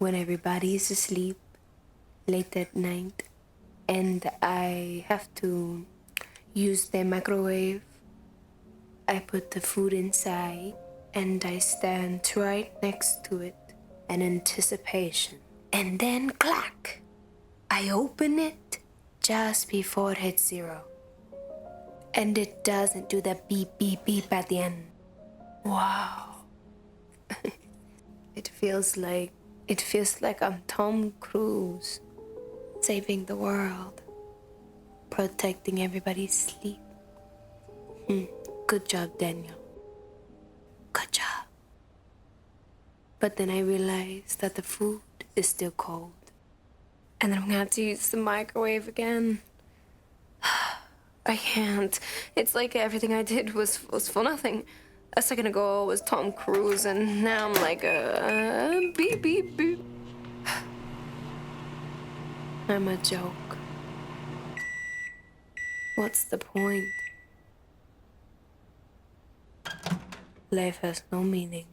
when everybody's asleep late at night and I have to use the microwave. I put the food inside and I stand right next to it in anticipation. And then clack! I open it just before it hits 0. And it doesn't do the beep beep beep at the end. Wow. It feels like I'm Tom Cruise saving the world, protecting everybody's sleep. Good job, Daniel. Good job. But then I realized that the food is still cold. And then I'm gonna have to use the microwave again. I can't. It's like everything I did was for nothing. A second ago I was Tom Cruise, and now I'm like, beep, beep, beep. I'm a joke. What's the point? Life has no meaning.